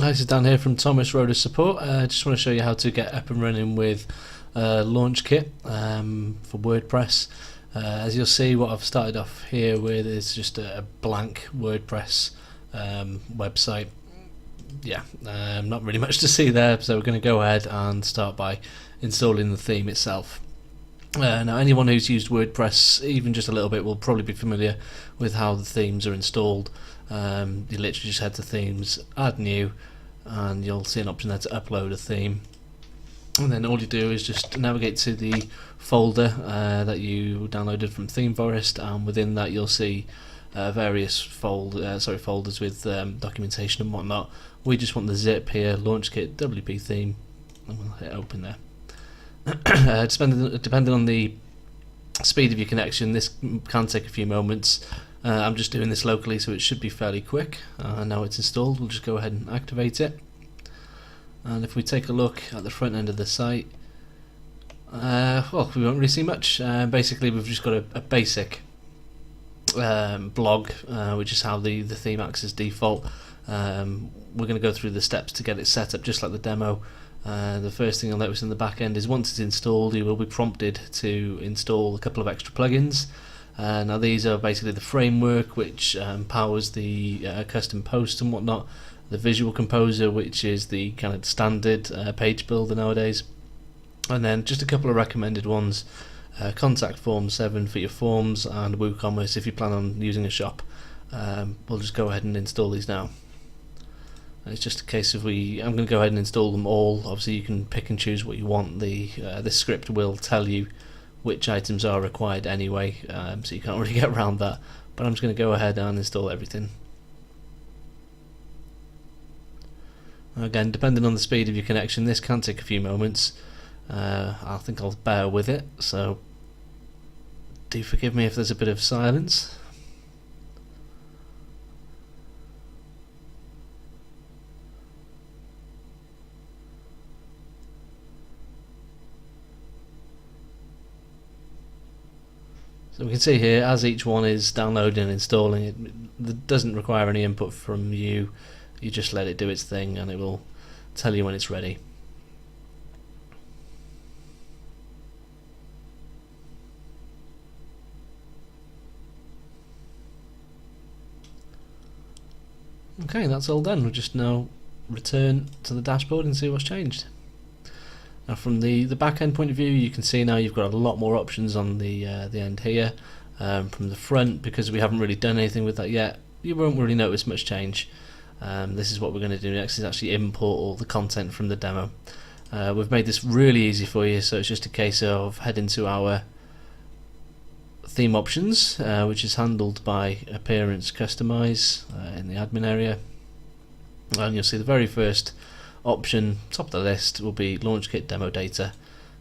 Hi, this is Dan here from Thomas Roder Support. I just want to show you how to get up and running with LaunchKit for WordPress. As you'll see, what I've started off here with is just a blank WordPress website. Yeah, not really much to see there, so we're going to go ahead and start by installing the theme itself. Now, anyone who's used WordPress even just a little bit will probably be familiar with how the themes are installed. You literally just head to themes, add new, and you'll see an option there to upload a theme, and then all you do is just navigate to the folder that you downloaded from ThemeForest, and within that you'll see various folders with documentation and whatnot. We just want the zip here, LaunchKit WP theme, and we'll hit open there. Depending on the speed of your connection, this can take a few moments. I'm just doing this locally, so it should be fairly quick. Now it's installed, we'll just go ahead and activate it. And if we take a look at the front end of the site, well, we won't really see much. Basically, we've just got a basic blog, which is how the theme acts as default. We're going to go through the steps to get it set up just like the demo. The first thing you'll notice in the back end is once it's installed, you will be prompted to install a couple of extra plugins. Now these are basically the framework, which powers the custom posts and whatnot, the Visual Composer, which is the kind of standard page builder nowadays, and then just a couple of recommended ones, Contact Form 7 for your forms, and WooCommerce if you plan on using a shop. We'll just go ahead and install these now. And it's just a case of I'm going to go ahead and install them all. Obviously you can pick and choose what you want. This script will tell you which items are required anyway, so you can't really get around that, but I'm just going to go ahead and install everything. Again, depending on the speed of your connection, this can take a few moments. I think I'll bear with it, so do forgive me if there's a bit of silence. So we can see here, as each one is downloading and installing, it doesn't require any input from you. You just let it do its thing and it will tell you when it's ready. Okay, that's all done. We'll just now return to the dashboard and see what's changed. Now from the back end point of view, you can see now you've got a lot more options on the end here. From the front, because we haven't really done anything with that yet, you won't really notice much change. This is what we're going to do next, is actually import all the content from the demo. We've made this really easy for you, so it's just a case of heading to our theme options, which is handled by Appearance Customize in the admin area, and you'll see the very first option, top of the list, will be LaunchKit demo data.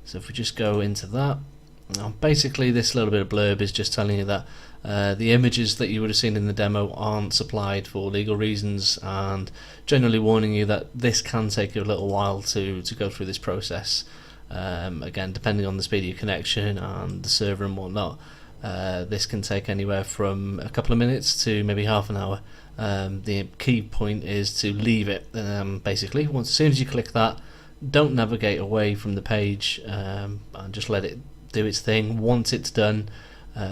So if we just go into that, now basically this little bit of blurb is just telling you that the images that you would have seen in the demo aren't supplied for legal reasons, and generally warning you that this can take a little while to go through this process. Again, depending on the speed of your connection and the server and whatnot, this can take anywhere from a couple of minutes to maybe half an hour. The key point is to leave it. Basically, as soon as you click that, don't navigate away from the page, and just let it do its thing. Once it's done,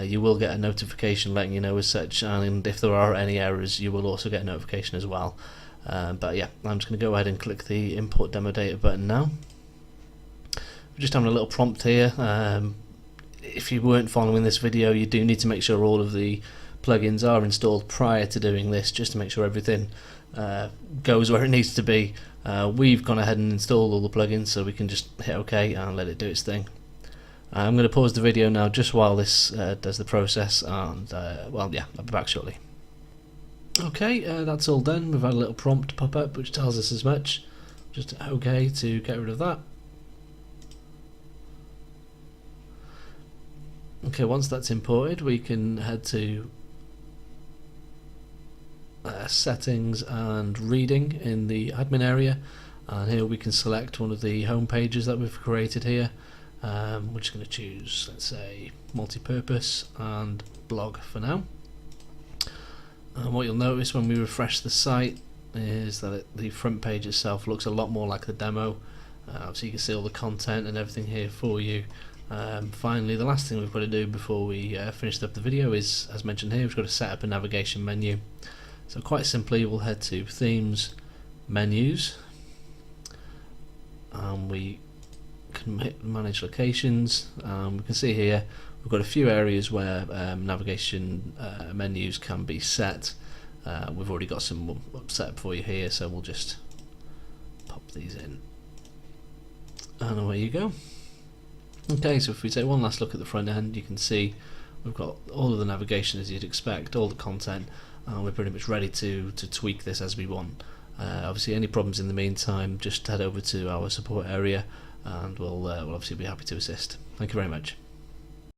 you will get a notification letting you know as such, and if there are any errors, you will also get a notification as well. But yeah, I'm just going to go ahead and click the import demo data button now. We're just having a little prompt here. If you weren't following this video, you do need to make sure all of the plugins are installed prior to doing this, just to make sure everything goes where it needs to be. We've gone ahead and installed all the plugins, so we can just hit OK and let it do its thing. I'm going to pause the video now just while this does the process, and well, yeah, I'll be back shortly. Okay, that's all done. We've had a little prompt pop up which tells us as much. Just OK to get rid of that. Okay, once that's imported, we can head to settings and reading in the admin area, and here we can select one of the home pages that we've created here. We're just going to choose, let's say, multi-purpose and blog for now. And what you'll notice when we refresh the site is that the front page itself looks a lot more like the demo. So you can see all the content and everything here for you. Finally, the last thing we've got to do before we finish up the video is, as mentioned here, we've got to set up a navigation menu. So quite simply, we'll head to Themes, Menus, and we can hit Manage Locations. We can see here we've got a few areas where navigation menus can be set. We've already got some set up for you here, so we'll just pop these in. And away you go. Okay, so if we take one last look at the front end, you can see we've got all of the navigation as you'd expect, all the content, and we're pretty much ready to tweak this as we want. Obviously, any problems in the meantime, just head over to our support area, and we'll obviously be happy to assist. Thank you very much.